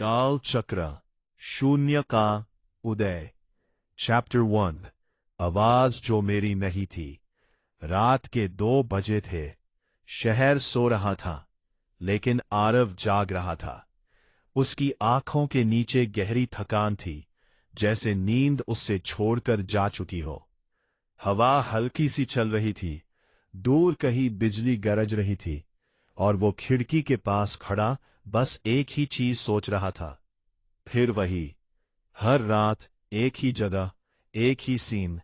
काल चक्र शून्य का उदय। चैप्टर 1। आवाज जो मेरी नहीं थी। रात के 2 बजे थे। शहर सो रहा था, लेकिन आरव जाग रहा था। उसकी आंखों के नीचे गहरी थकान थी, जैसे नींद उससे छोड़कर जा चुकी हो। हवा हल्की सी चल रही थी, दूर कहीं बिजली गरज रही थी, और वो खिड़की के पास खड़ा बस एक ही चीज सोच रहा था। फिर वही, हर रात एक ही जगह, एक ही सीन,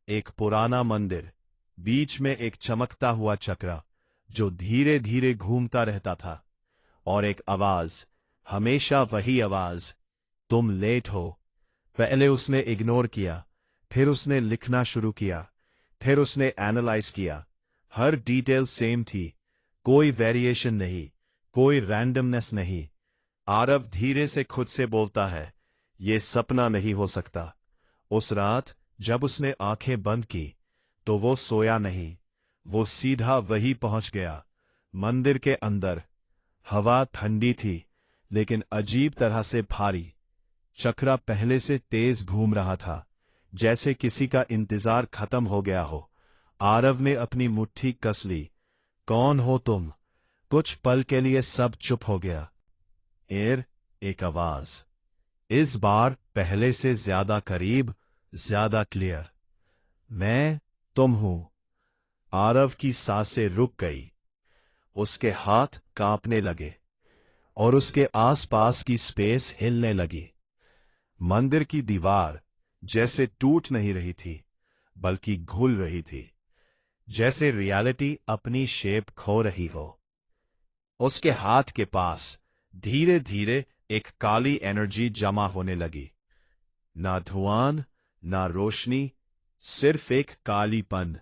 एक पुराना मंदिर, बीच में एक चमकता हुआ चक्र जो धीरे धीरे घूमता रहता था, और एक आवाज, हमेशा वही आवाज, तुम लेट हो। पहले उसने इग्नोर किया, फिर उसने लिखना शुरू किया, फिर उसने एनालाइज किया। हर डिटेल सेम थी, कोई वेरिएशन नहीं, कोई रैंडमनेस नहीं। आरव धीरे से खुद से बोलता है, ये सपना नहीं हो सकता। उस रात जब उसने आंखें बंद की, तो वो सोया नहीं, वो सीधा वही पहुंच गया, मंदिर के अंदर। हवा ठंडी थी, लेकिन अजीब तरह से भारी। चक्रा पहले से तेज घूम रहा था, जैसे किसी का इंतजार खत्म हो गया हो। आरव ने अपनी मुट्ठी कस ली। कौन हो तुम? कुछ पल के लिए सब चुप हो गया। एक आवाज, इस बार पहले से ज्यादा करीब, ज्यादा क्लियर। मैं तुम हूं। आरव की सांसें रुक गई, उसके हाथ कांपने लगे, और उसके आसपास की स्पेस हिलने लगी। मंदिर की दीवार जैसे टूट नहीं रही थी, बल्कि घुल रही थी, जैसे रियलिटी अपनी शेप खो रही हो। उसके हाथ के पास धीरे धीरे एक काली एनर्जी जमा होने लगी। ना धुआं, ना रोशनी, सिर्फ एक कालीपन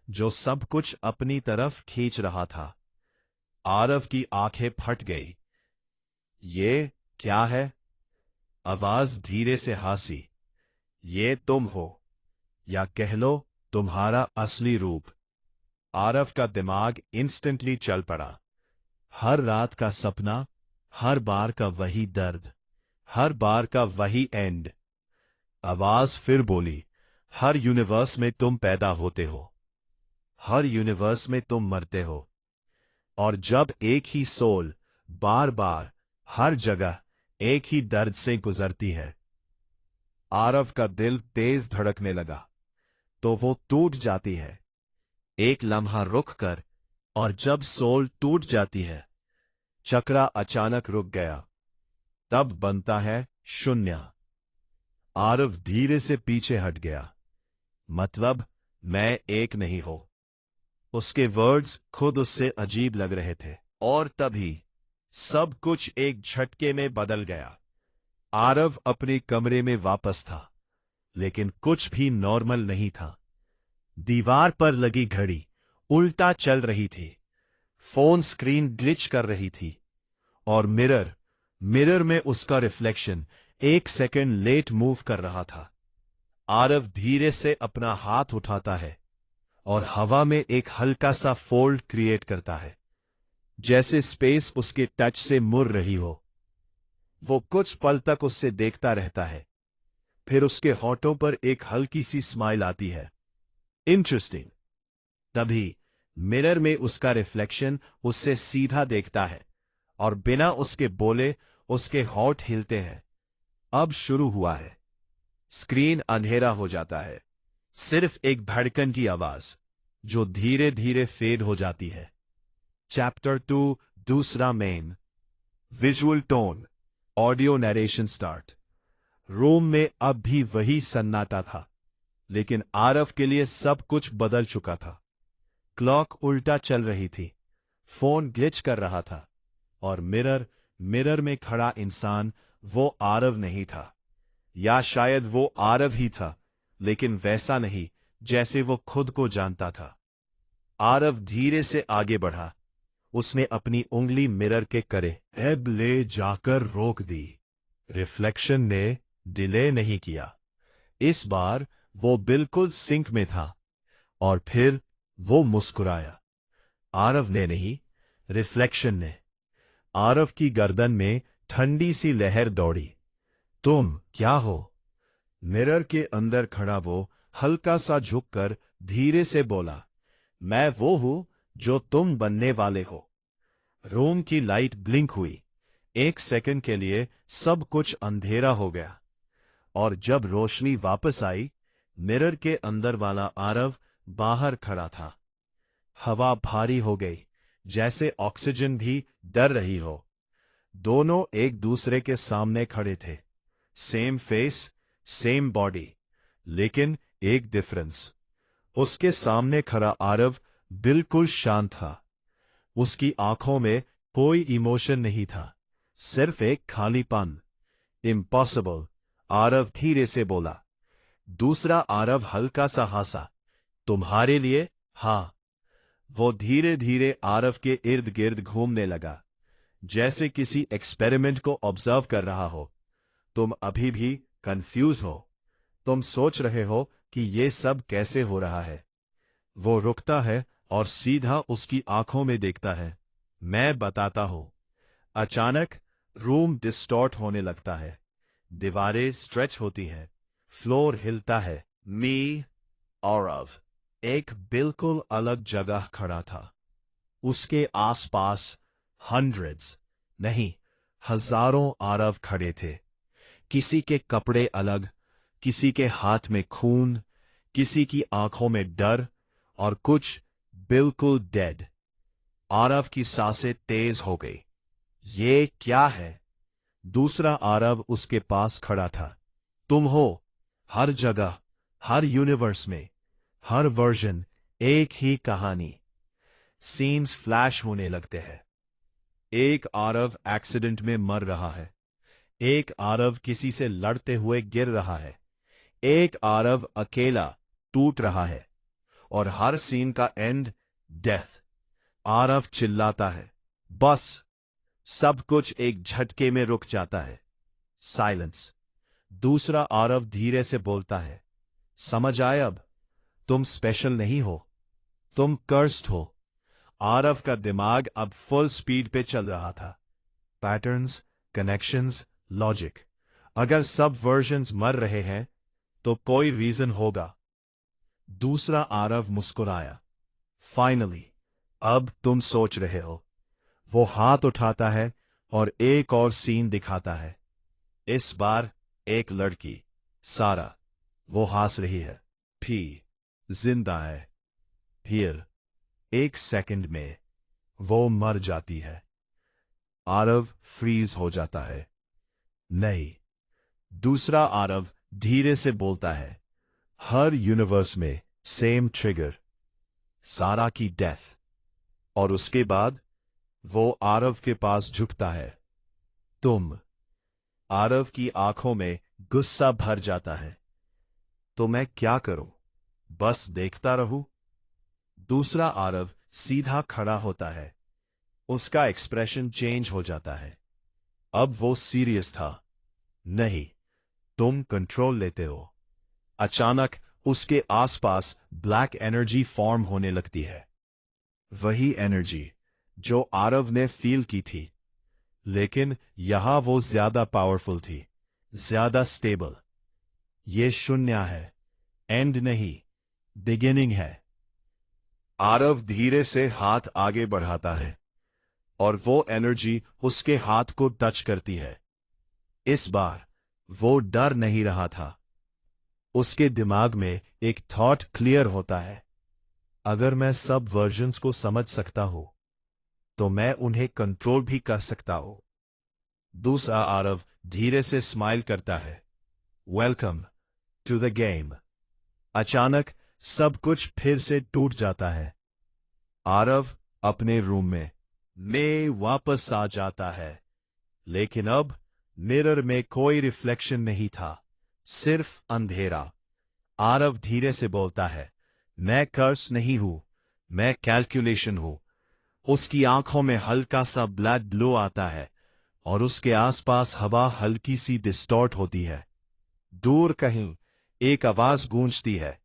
जो सब कुछ अपनी तरफ खींच रहा था। आरव की आंखें फट गई। ये क्या है? आवाज धीरे से हंसी। ये तुम हो, या कह लो तुम्हारा असली रूप। आरव का दिमाग इंस्टेंटली चल पड़ा। हर रात का सपना, हर बार का वही दर्द, हर बार का वही एंड। आवाज फिर बोली, हर यूनिवर्स में तुम पैदा होते हो, हर यूनिवर्स में तुम मरते हो, और जब एक ही सोल बार बार हर जगह एक ही दर्द से गुजरती है। आरव का दिल तेज धड़कने लगा। तो वो टूट जाती है, एक लम्हा रुक कर, और जब सोल टूट जाती है, चक्रा अचानक रुक गया। तब बनता है शून्य। आरव धीरे से पीछे हट गया। मतलब, मैं एक नहीं हो। उसके वर्ड्स खुद उससे अजीब लग रहे थे, और तभी सब कुछ एक झटके में बदल गया। आरव अपने कमरे में वापस था, लेकिन कुछ भी नॉर्मल नहीं था। दीवार पर लगी घड़ी उल्टा चल रही थी, फोन स्क्रीन ग्लिच कर रही थी, और मिरर में उसका रिफ्लेक्शन 1 सेकंड लेट मूव कर रहा था। आरव धीरे से अपना हाथ उठाता है, और हवा में एक हल्का सा फोल्ड क्रिएट करता है, जैसे स्पेस उसके टच से मुड़ रही हो। वो कुछ पल तक उससे देखता रहता है, फिर उसके होठों पर एक हल्की सी स्माइल आती है। इंटरेस्टिंग। तभी मिरर में उसका रिफ्लेक्शन उससे सीधा देखता है, और बिना उसके बोले उसके होठ हिलते हैं। अब शुरू हुआ है। स्क्रीन अंधेरा हो जाता है, सिर्फ एक धड़कन की आवाज जो धीरे धीरे फेड हो जाती है। चैप्टर 2, दूसरा main. Visual tone, audio narration start. Room में अब भी वही सन्नाटा था, लेकिन आरव के लिए सब कुछ बदल चुका था। क्लॉक उल्टा चल रही थी, फोन ग्लिच कर रहा था, और मिरर में खड़ा इंसान वो आरव नहीं था। या शायद वो आरव ही था, लेकिन वैसा नहीं जैसे वो खुद को जानता था। आरव धीरे से आगे बढ़ा। उसने अपनी उंगली मिरर के करीब ले जाकर रोक दी। रिफ्लेक्शन ने डिले नहीं किया। इस बार वो बिल्कुल सिंक में था, और फिर वो मुस्कुराया। आरव ने नहीं, रिफ्लेक्शन ने। आरव की गर्दन में ठंडी सी लहर दौड़ी। तुम क्या हो? मिरर के अंदर खड़ा वो हल्का सा झुककर धीरे से बोला, मैं वो हूं जो तुम बनने वाले हो। रूम की लाइट ब्लिंक हुई। एक सेकंड के लिए सब कुछ अंधेरा हो गया, और जब रोशनी वापस आई, मिरर के अंदर वाला आरव बाहर खड़ा था। हवा भारी हो गई, जैसे ऑक्सीजन भी डर रही हो। दोनों एक दूसरे के सामने खड़े थे। सेम फेस, सेम बॉडी, लेकिन एक डिफरेंस। उसके सामने खड़ा आरव बिल्कुल शांत था। उसकी आंखों में कोई इमोशन नहीं था, सिर्फ एक खालीपन। इम्पॉसिबल, आरव धीरे से बोला। दूसरा आरव हल्का सा हंसा। तुम्हारे लिए? हाँ। वो धीरे धीरे आरव के इर्द गिर्द घूमने लगा, जैसे किसी एक्सपेरिमेंट को ऑब्जर्व कर रहा हो। तुम अभी भी कंफ्यूज हो? तुम सोच रहे हो कि ये सब कैसे हो रहा है? वो रुकता है और सीधा उसकी आंखों में देखता है। मैं बताता हूं। अचानक रूम डिस्टॉर्ट होने लगता है। दीवारें स्ट्रेच होती हैं, फ्लोर हिलता है। मी, आरव, एक बिल्कुल अलग जगह खड़ा था। उसके आसपास हंड्रेड्स, नहीं, हजारों आरव खड़े थे। किसी के कपड़े अलग, किसी के हाथ में खून, किसी की आंखों में डर, और कुछ बिल्कुल डेड। आरव की सांसें तेज हो गई। ये क्या है? दूसरा आरव उसके पास खड़ा था। तुम हो, हर जगह, हर यूनिवर्स में, हर वर्जन, एक ही कहानी। सीन्स फ्लैश होने लगते हैं। एक आरव एक्सीडेंट में मर रहा है, एक आरव किसी से लड़ते हुए गिर रहा है, एक आरव अकेला टूट रहा है, और हर सीन का एंड डेथ। आरव चिल्लाता है, बस। सब कुछ एक झटके में रुक जाता है। साइलेंस। दूसरा आरव धीरे से बोलता है, समझ आए अब? तुम स्पेशल नहीं हो, तुम कर्स्ड हो। आरव का दिमाग अब फुल स्पीड पे चल रहा था। Patterns, connections, logic. अगर सब वर्जन्स मर रहे हैं तो कोई रीजन होगा। दूसरा आरव मुस्कुराया। फाइनली, अब तुम सोच रहे हो। वो हाथ उठाता है और एक और सीन दिखाता है। इस बार एक लड़की, सारा। वो हंस रही है, भी जिंदा है। फिर एक सेकंड में वो मर जाती है। आरव फ्रीज हो जाता है। नहीं। दूसरा आरव धीरे से बोलता है, हर यूनिवर्स में सेम ट्रिगर, सारा की डेथ। और उसके बाद वो आरव के पास झुकता है। तुम। आरव की आंखों में गुस्सा भर जाता है। तो मैं क्या करूं? बस देखता रहूं? दूसरा आरव सीधा खड़ा होता है। उसका एक्सप्रेशन चेंज हो जाता है। अब वो सीरियस था। नहीं, तुम कंट्रोल लेते हो। अचानक उसके आसपास ब्लैक एनर्जी फॉर्म होने लगती है। वही एनर्जी जो आरव ने फील की थी, लेकिन यहां वो ज्यादा पावरफुल थी, ज्यादा स्टेबल। ये शून्य है, एंड नहीं, बिगिनिंग है। आरव धीरे से हाथ आगे बढ़ाता है, और वो एनर्जी उसके हाथ को टच करती है। इस बार वो डर नहीं रहा था। उसके दिमाग में एक थॉट क्लियर होता है, अगर मैं सब वर्जन्स को समझ सकता हूं तो मैं उन्हें कंट्रोल भी कर सकता हूं। दूसरा आरव धीरे से स्माइल करता है, वेलकम टू द गेम। अचानक सब कुछ फिर से टूट जाता है। आरव अपने रूम में वापस आ जाता है, लेकिन अब मिरर में कोई रिफ्लेक्शन नहीं था, सिर्फ अंधेरा। आरव धीरे से बोलता है, मैं कर्स नहीं हूं, मैं कैलकुलेशन हूं। उसकी आंखों में हल्का सा ब्लड ग्लो आता है, और उसके आसपास हवा हल्की सी डिस्टॉर्ट होती है। दूर कहीं एक आवाज गूंजती है,